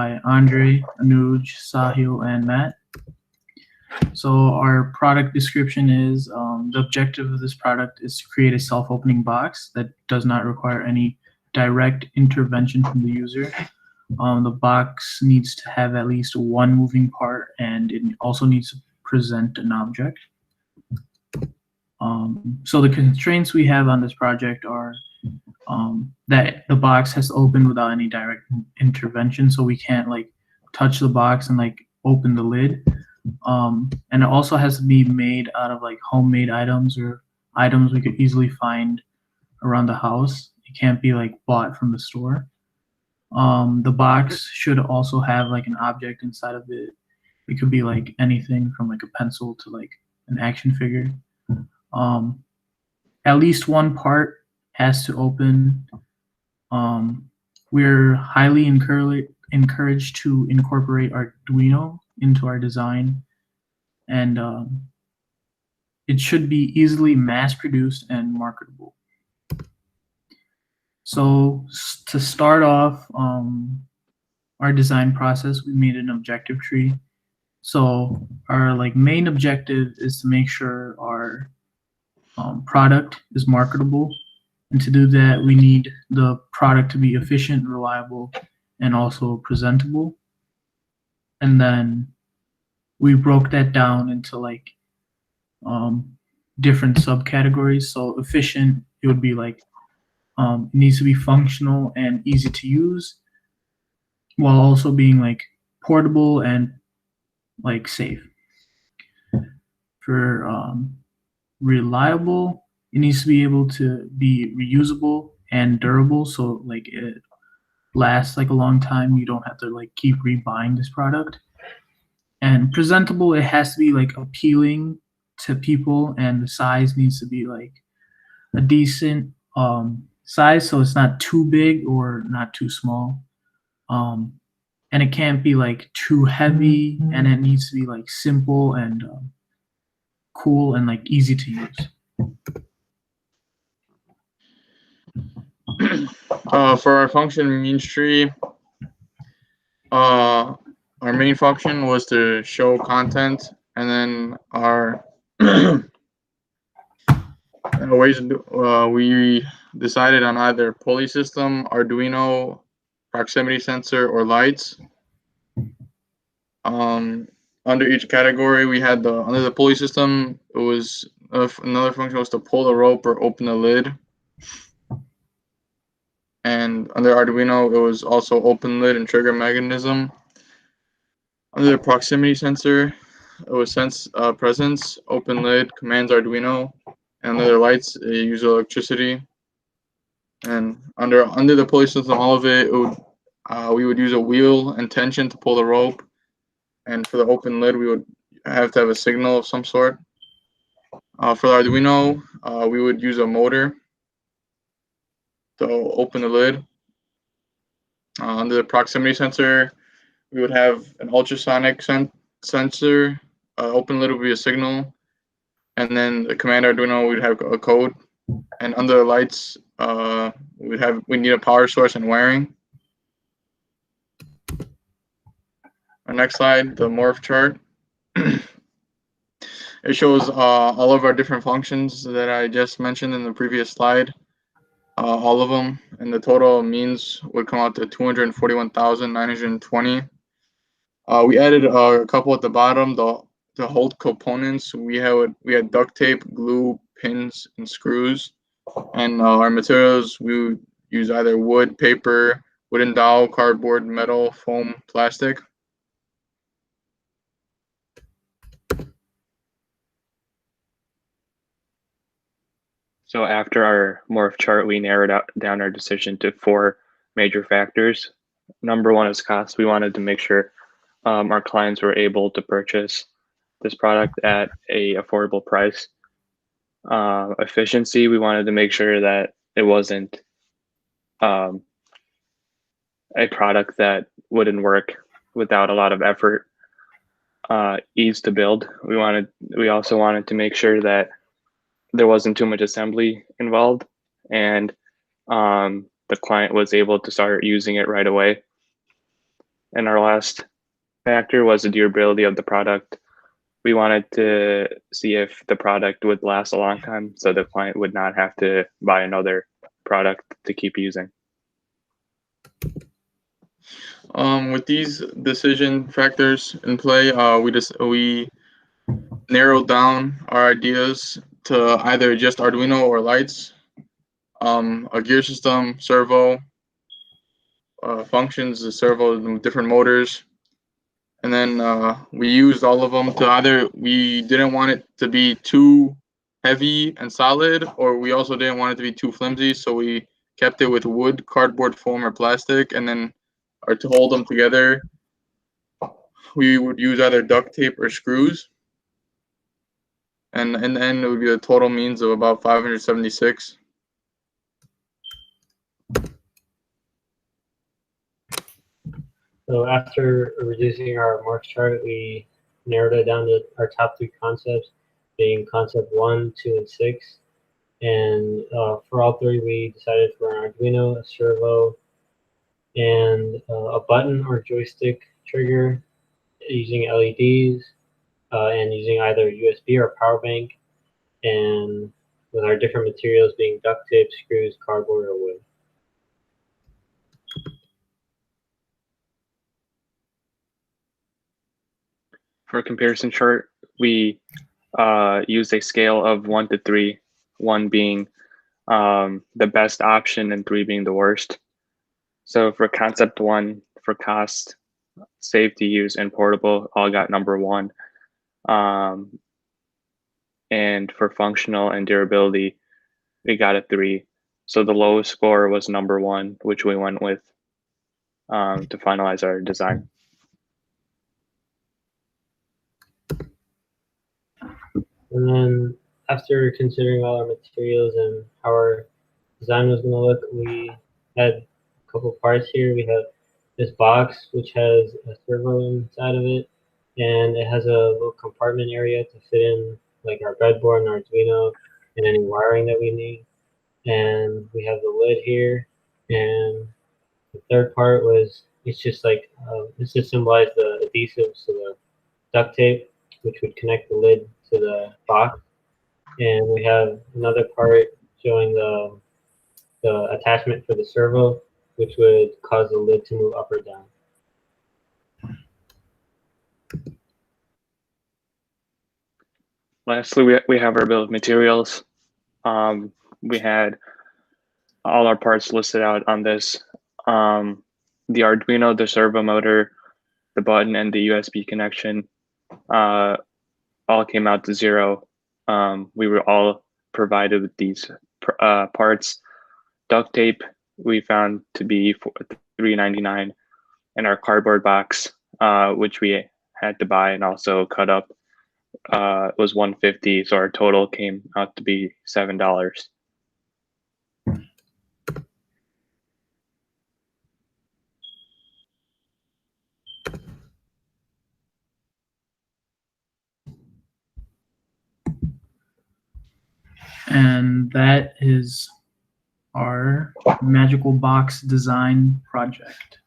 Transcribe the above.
by Andre, Anuj, Sahil, and Matt. So our product description is the objective of this product is to create a self-opening box that does not require any direct intervention from the user. The box needs to have at least one moving part, and it also needs to present an object. So the constraints we have on this project are that the box has to open without any direct intervention, so we can't like touch the box and like open the lid. And it also has to be made out of like homemade items or items we could easily find around the house. It can't be like bought from the store. The box should also have like an object inside of it. It could be like anything from like a pencil to like an action figure. At least one part has to open. We're highly encouraged to incorporate Arduino into our design, and it should be easily mass produced and marketable. So to start off our design process, we made an objective tree. So our like main objective is to make sure our product is marketable. And to do that, we need the product to be efficient, reliable, and also presentable. And then we broke that down into like different subcategories. So efficient, it would be like it needs to be functional and easy to use, while also being like portable and like safe. For reliable, it needs to be able to be reusable and durable, so like it lasts like a long time. You don't have to like keep rebuying this product. And presentable, it has to be like appealing to people, and the size needs to be like a decent size, so it's not too big or not too small. And it can't be like too heavy, and it needs to be like simple and cool and like easy to use. For our function means tree, our main function was to show content, and then our ways we decided on either pulley system, Arduino, proximity sensor, or lights. Under each category, we had under the pulley system, it was another function was to pull the rope or open the lid. And under Arduino, it was also open lid and trigger mechanism. Under the proximity sensor, it was sense presence, open lid, commands Arduino, and under the lights, it used electricity. And under the pulley system, all of it, we would use a wheel and tension to pull the rope. And for the open lid, we would have to have a signal of some sort. For the Arduino, we would use a motor to open the lid. Under the proximity sensor, we would have an ultrasonic sensor. Open lid would be a signal. And then the command Arduino, we'd have a code. And under the lights, we need a power source and wiring. Our next slide, the morph chart. It shows all of our different functions that I just mentioned in the previous slide, all of them, and the total means would come out to 241,920. We added a couple at the bottom to hold components. We had duct tape, glue, pins, and screws. And our materials, we would use either wood, paper, wooden dowel, cardboard, metal, foam, plastic. So after our morph chart, we narrowed down our decision to 4 major factors. Number 1 is cost. We wanted to make sure our clients were able to purchase this product at a affordable price. Efficiency, we wanted to make sure that it wasn't a product that wouldn't work without a lot of effort. Ease to build. We also wanted to make sure that there wasn't too much assembly involved, and the client was able to start using it right away. And our last factor was the durability of the product. We wanted to see if the product would last a long time, so the client would not have to buy another product to keep using. With these decision factors in play, we narrowed down our ideas to either just Arduino or lights, a gear system, servo, functions, the servo, the different motors, and then we used all of them to either we didn't want it to be too heavy and solid, or we also didn't want it to be too flimsy, so we kept it with wood, cardboard, foam, or plastic, and then or to hold them together, we would use either duct tape or screws. And in the end, it would be a total means of about 576. So after reducing our marks chart, we narrowed it down to our top 3 concepts, being concept 1, 2, and 6. And for all 3, we decided for an Arduino, a servo, and a button or joystick trigger using LEDs, and using either USB or power bank, and with our different materials being duct tape, screws, cardboard, or wood. For a comparison chart, we used a scale of 1 to 3, 1 being the best option and 3 being the worst. So for concept 1, for cost, safety, use, and portable, all got number 1. And for functional and durability, we got a 3. So the lowest score was number 1, which we went with to finalize our design. And then after considering all our materials and how our design was going to look, we had a couple parts here. We have this box, which has a servo inside of it, and it has a little compartment area to fit in like our breadboard and Arduino and any wiring that we need. And we have the lid here. And the third part was, it's just like, this just symbolized the adhesive, so the duct tape, which would connect the lid to the box. And we have another part showing the attachment for the servo, which would cause the lid to move up or down. Lastly, we have our bill of materials. We had all our parts listed out on this. The Arduino, the servo motor, the button, and the USB connection all came out to 0. We were all provided with these parts. Duct tape we found to be $3.99, and our cardboard box, which we had to buy and also cut up, was $1.50. So our total came out to be $7. And that is our magical box design project.